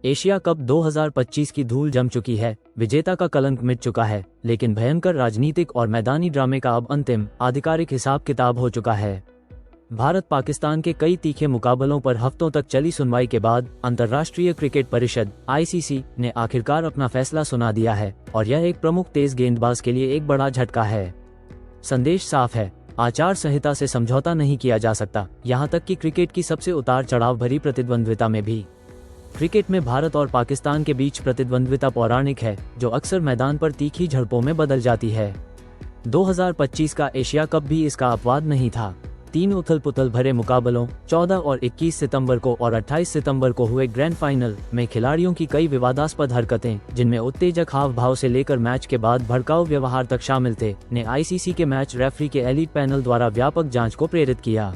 Asia cup 2025 की धूल जम चुकी है, विजेता का कलंक मिट चुका है, लेकिन भयंकर राजनीतिक और मैदानी ड्रामे का अब अंतिम आधिकारिक हिसाब किताब हो चुका है। भारत पाकिस्तान के कई तीखे मुकाबलों पर हफ्तों तक चली सुनवाई के बाद अंतर्राष्ट्रीय क्रिकेट परिषद (ICC) ने आखिरकार अपना फैसला सुना दिया है और यह एक प्रमुख तेज गेंदबाज के लिए एक बड़ा झटका है। संदेश साफ है, आचार संहिता से समझौता नहीं किया जा सकता, यहाँ तक कि क्रिकेट की सबसे उतार चढ़ाव भरी प्रतिद्वंद्विता में भी। क्रिकेट में भारत और पाकिस्तान के बीच प्रतिद्वंद्विता पौराणिक है, जो अक्सर मैदान पर तीखी झड़पों में बदल जाती है। 2025 का एशिया कप भी इसका अपवाद नहीं था। 3 उथल-पुथल भरे मुकाबलों 14 और 21 सितंबर को और 28 सितंबर को हुए ग्रैंड फाइनल में खिलाड़ियों की कई विवादास्पद हरकतें, जिनमें उत्तेजक हाव भाव से लेकर मैच के बाद भड़काऊ व्यवहार तक शामिल थे, ने ICC के मैच रेफरी के एलीट पैनल द्वारा व्यापक जांच को प्रेरित किया।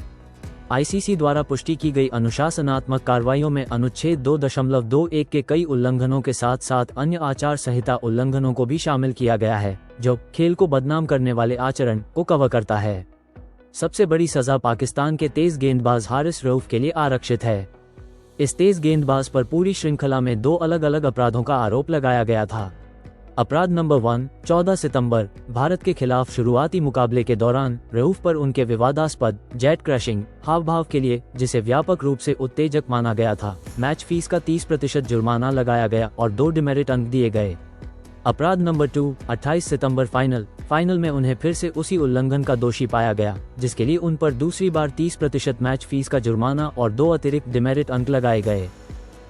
ICC द्वारा पुष्टि की गई अनुशासनात्मक कार्रवाइयों में अनुच्छेद 2.21 के कई उल्लंघनों के साथ साथ अन्य आचार संहिता उल्लंघनों को भी शामिल किया गया है, जो खेल को बदनाम करने वाले आचरण को कवर करता है। सबसे बड़ी सजा पाकिस्तान के तेज गेंदबाज हारिस रऊफ के लिए आरक्षित है। इस तेज गेंदबाज पर पूरी श्रृंखला में 2 अलग अलग अपराधों का आरोप लगाया गया था। अपराध नंबर 1, 14 सितंबर भारत के खिलाफ शुरुआती मुकाबले के दौरान रऊफ पर उनके विवादास्पद जेट क्रैशिंग हाव भाव के लिए, जिसे व्यापक रूप से उत्तेजक माना गया था, मैच फीस का 30% जुर्माना लगाया गया और 2 डिमेरिट अंक दिए गए। अपराध नंबर 2, 28 सितंबर फाइनल में उन्हें फिर से उसी उल्लंघन का दोषी पाया गया, जिसके लिए उन पर दूसरी बार 30% मैच फीस का जुर्माना और 2 अतिरिक्त डिमेरिट अंक लगाए गए।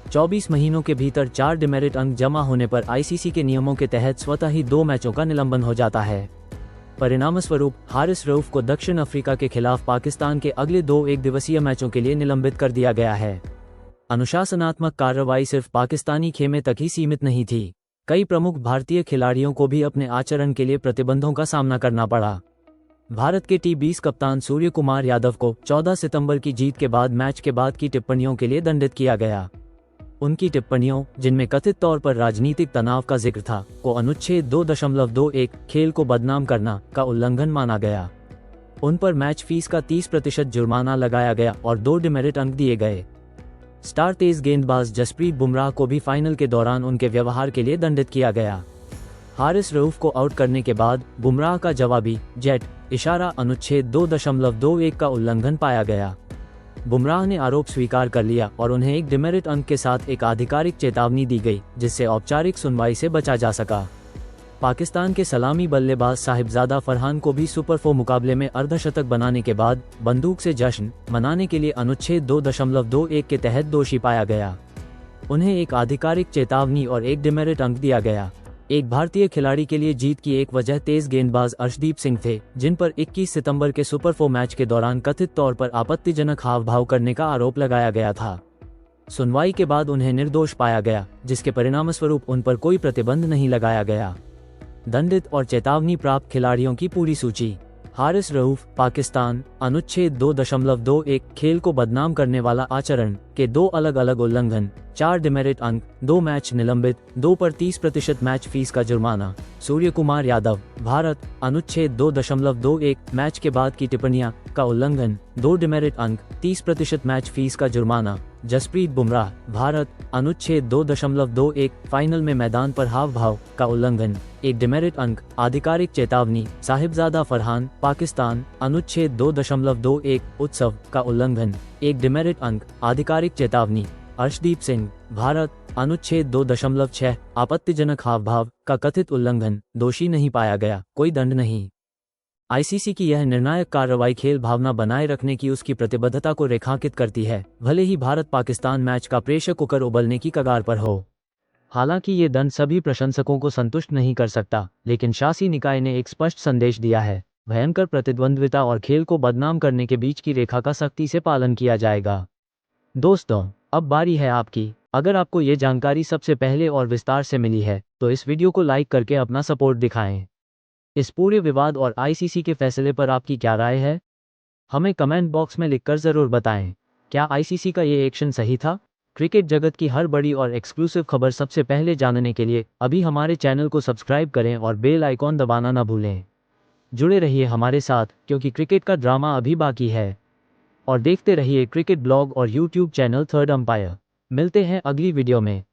24 महीनों के भीतर 4 डिमेरिट अंक जमा होने पर ICC के नियमों के तहत स्वतः ही 2 मैचों का निलंबन हो जाता है। परिणामस्वरूप हारिस रऊफ को दक्षिण अफ्रीका के खिलाफ पाकिस्तान के अगले 2 एकदिवसीय मैचों के लिए निलंबित कर दिया गया है। अनुशासनात्मक कार्रवाई सिर्फ पाकिस्तानी खेमे तक ही सीमित नहीं थी। कई प्रमुख भारतीय खिलाड़ियों को भी अपने आचरण के लिए प्रतिबंधों का सामना करना पड़ा। भारत के T20 कप्तान सूर्य कुमार यादव को 14 सितंबर की जीत के बाद मैच के बाद की टिप्पणियों के लिए दंडित किया गया। उनकी टिप्पणियों, जिनमें कथित तौर पर राजनीतिक तनाव का जिक्र था, को अनुच्छेद 2.21 खेल को बदनाम करना का उल्लंघन माना गया। उन पर मैच फीस का 30% जुर्माना लगाया गया और 2 डिमेरिट अंक दिए गए। स्टार तेज गेंदबाज जसप्रीत बुमराह को भी फाइनल के दौरान उनके व्यवहार के लिए दंडित किया गया। हारिस रऊफ को आउट करने के बाद बुमराह का जवाबी जेट इशारा अनुच्छेद 2.21 का उल्लंघन पाया गया। बुमराह ने आरोप स्वीकार कर लिया और उन्हें 1 डिमेरिट अंक के साथ एक आधिकारिक चेतावनी दी गई, जिससे औपचारिक सुनवाई से बचा जा सका। पाकिस्तान के सलामी बल्लेबाज साहिबजादा फरहान को भी सुपर 4 मुकाबले में अर्धशतक बनाने के बाद बंदूक से जश्न मनाने के लिए अनुच्छेद 2.21 के तहत दोषी पाया गया। उन्हें एक आधिकारिक चेतावनी और 1 डिमेरिट अंक दिया गया। एक भारतीय खिलाड़ी के लिए जीत की एक वजह तेज गेंदबाज अर्शदीप सिंह थे, जिन पर 21 सितंबर के सुपर 4 मैच के दौरान कथित तौर पर आपत्तिजनक हाव भाव करने का आरोप लगाया गया था। सुनवाई के बाद उन्हें निर्दोष पाया गया, जिसके परिणामस्वरूप उन पर कोई प्रतिबंध नहीं लगाया गया। दंडित और चेतावनी प्राप्त खिलाड़ियों की पूरी सूची। हारिस रऊफ पाकिस्तान, अनुच्छेद 2.21 खेल को बदनाम करने वाला आचरण के 2 अलग अलग उल्लंघन, 4 डिमेरिट अंक, 2 मैच निलंबित, 2 पर 30% मैच फीस का जुर्माना। सूर्य कुमार यादव भारत, अनुच्छेद 2.21 मैच के बाद की टिप्पणियां का उल्लंघन, 2 डिमेरिट अंक, 30% मैच फीस का जुर्माना। जसप्रीत बुमराह भारत, अनुच्छेद 2.21 फाइनल में मैदान पर हाव भाव का उल्लंघन, 1 डिमेरिट अंक, आधिकारिक चेतावनी। साहिबजादा फरहान पाकिस्तान, अनुच्छेद 2.21 उत्सव का उल्लंघन, 1 डिमेरिट अंक, आधिकारिक चेतावनी। अर्शदीप सिंह भारत, अनुच्छेद 2.6 आपत्तिजनक हाव भाव का कथित उल्लंघन, दोषी नहीं पाया गया, कोई दंड नहीं। ICC की यह निर्णायक कार्रवाई खेल भावना बनाए रखने की उसकी प्रतिबद्धता को रेखांकित करती है, भले ही भारत पाकिस्तान मैच का प्रेशर कुकर उबलने की कगार पर हो। हालांकि ये दंड सभी प्रशंसकों को संतुष्ट नहीं कर सकता, लेकिन शासी निकाय ने एक स्पष्ट संदेश दिया है, भयंकर प्रतिद्वंद्विता और खेल को बदनाम करने के बीच की रेखा का सख्ती से पालन किया जाएगा। दोस्तों, अब बारी है आपकी। अगर आपको ये जानकारी सबसे पहले और विस्तार से मिली है, तो इस वीडियो को लाइक करके अपना सपोर्ट दिखाएं। इस पूरे विवाद और ICC के फैसले पर आपकी क्या राय है? हमें कमेंट बॉक्स में लिखकर ज़रूर बताएं। क्या ICC का ये एक्शन सही था? क्रिकेट जगत की हर बड़ी और एक्सक्लूसिव खबर सबसे पहले जानने के लिए अभी हमारे चैनल को सब्सक्राइब करें और बेल आइकॉन दबाना न भूलें। जुड़े रहिए हमारे साथ, क्योंकि क्रिकेट का ड्रामा अभी बाकी है। और देखते रहिए क्रिकेट ब्लॉग और यूट्यूब चैनल थर्ड अंपायर। मिलते हैं अगली वीडियो में।